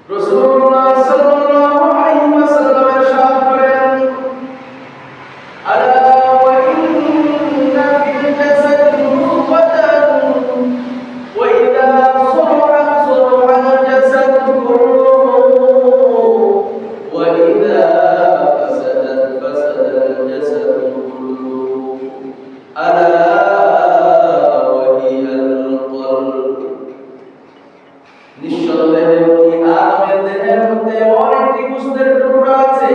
রাসূলুল্লাহ সাল্লাল্লাহু আলাইহি ওয়াসাল্লাম ইরশাদ করেন, আলা ওয়া ইন্না ফিল জাসাদি মুদগাতান ওয়া ইযা সালাহাত সালাহাল জাসাদু কুল্লুহু ওয়া ইযা ফাসাদাত ফাসাদাল জাসাদু কুল্লুহু আলা ওয়া হিয়াল কলব। নিঃসন্দেহে আদমের দেহের মধ্যে অনেকটি গোশতের টুকরা আছে।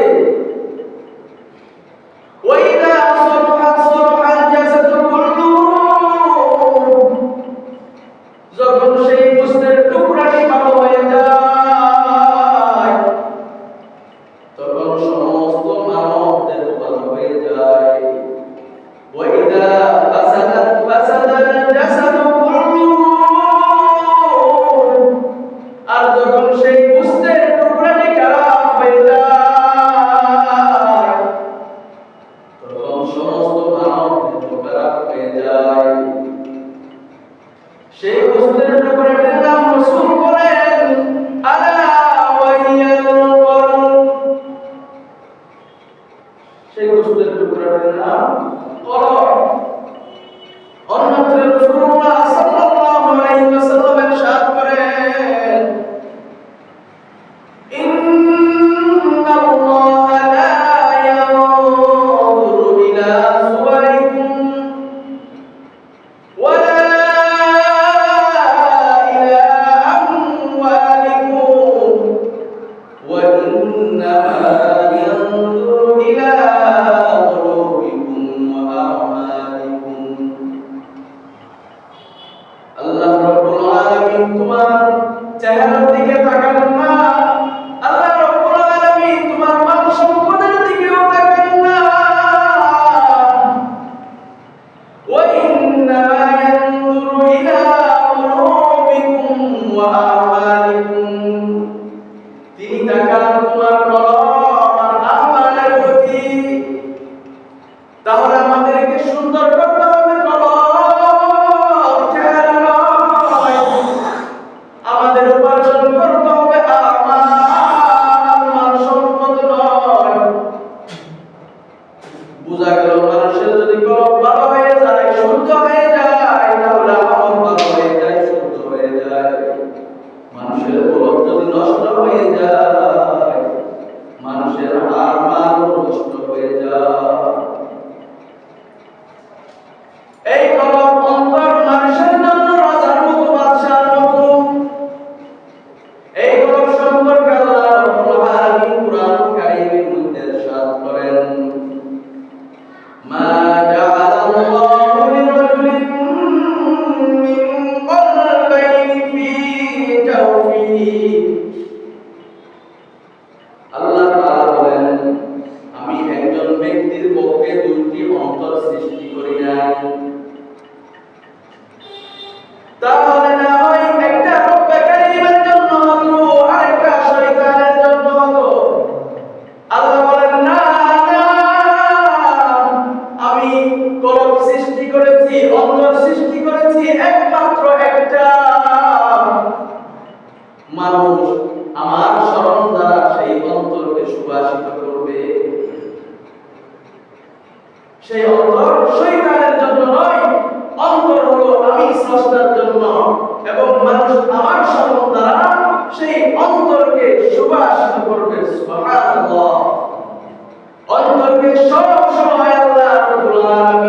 ওয়াইদা সালাহাত সালাহাল জাসাদু কুল্লুহু, যখন সেই গোশতের টুকরাটি ভালো হয়ে যায় তখন সমস্ত মানব দেহ ভালো হয়ে যায়। ওয়াইদা ফাসাদাত ফাসাদাল জাসাদু কুল্লুহু, আর যখন সেই গোশতের টুকরাটি খারাপ হয়ে যায় তখন সমস্ত মানব দেহ খারাপ হয়ে যায়। সেই গোশতের টুকরাটির নাম রাসূল বলেন, আলা ওয়া হিয়াল কলব। সেই গোশতের টুকরাটির নাম কলব। অন্যত্র রাসূলুল্লাহ সাল্লাল্লাহু আলাইহি ওয়াসাল্লাম ইরশাদ করেন, ইন্নাল্লাহা লা ইয়ানজুরু ইলা সুওয়ারিকুম ওয়ালা ইলা আমওয়ালিকুম ওয়া ইন্নামা ইয়ানজুরু ইলা কুলুবিকুম ওয়া আ'মালিকুম। আল্লাহ রাব্বুল আলামিন তোমার চেহারার দিকে তাকান না, আল্লাহ রাব্বুল আলামিন তোমার মাল সম্পদের দিকেও তাকান না। ওয়া ইন্নামা ইয়ানজুরু ইলা কুলুবিকুম ওয়া আ'মালিকুম, তিনি তাকান তোমার কলব আর আমালের প্রতি। তাহলে আমাদেরকে সুন্দর করতে হবে কলব, চেহারা নয়। আমাদের উপার্জন করতে হবে আমাল, মাল সম্পদ নয়। বুঝা গেল, মানুষের যদি কলব ভালো হয়ে যায়, শুদ্ধ হয়ে যায়, তাহলে আমল ভালো হয়ে যায়, শুদ্ধ হয়ে যায়। মানুষের কলব যদি নষ্ট হয়ে যায়, মানুষের আমাল নষ্ট হয়ে যায়। এই কলব অন্তর মানুষের জন্য রাজার মতো, বাদশার মতো। এই কলব সম্পর্কে আল্লাহ রাব্বুল আলামিন কুরআন কারীমের মধ্যে ইরশাদ করেন, মা জাআলাল্লাহু লিরাজুলিন মিন কলবাইনি ফি জাওফিহি। আল্লাহ তাআলা বলেন, আমি একজন ব্যক্তির পক্ষে দুটি অন্তর সৃষ্টি করি নাই। তাহলে না হয় একটা রব্বে কারীমের জন্য হতো, আরেকটা শয়তানের জন্য হতো। আল্লাহ বলেন, না না, আমি কলব সৃষ্টি করেছি, অন্তর সৃষ্টি করেছি একমাত্র একটা। মানুষ আমার স্মরণ দ্বারা সেই অন্তরকে সুবাসিত করবে। সেই অন্তর শয়তানের জন্য নয়, অন্তর হলো আমি স্রষ্টার জন্য, এবং মানুষ আমার স্মরণ দ্বারা সেই অন্তরকে সুবাসিত করবে। সুবহানাল্লাহ। অন্তরকে সব সময় আল্লাহ রাব্বুল আলামিন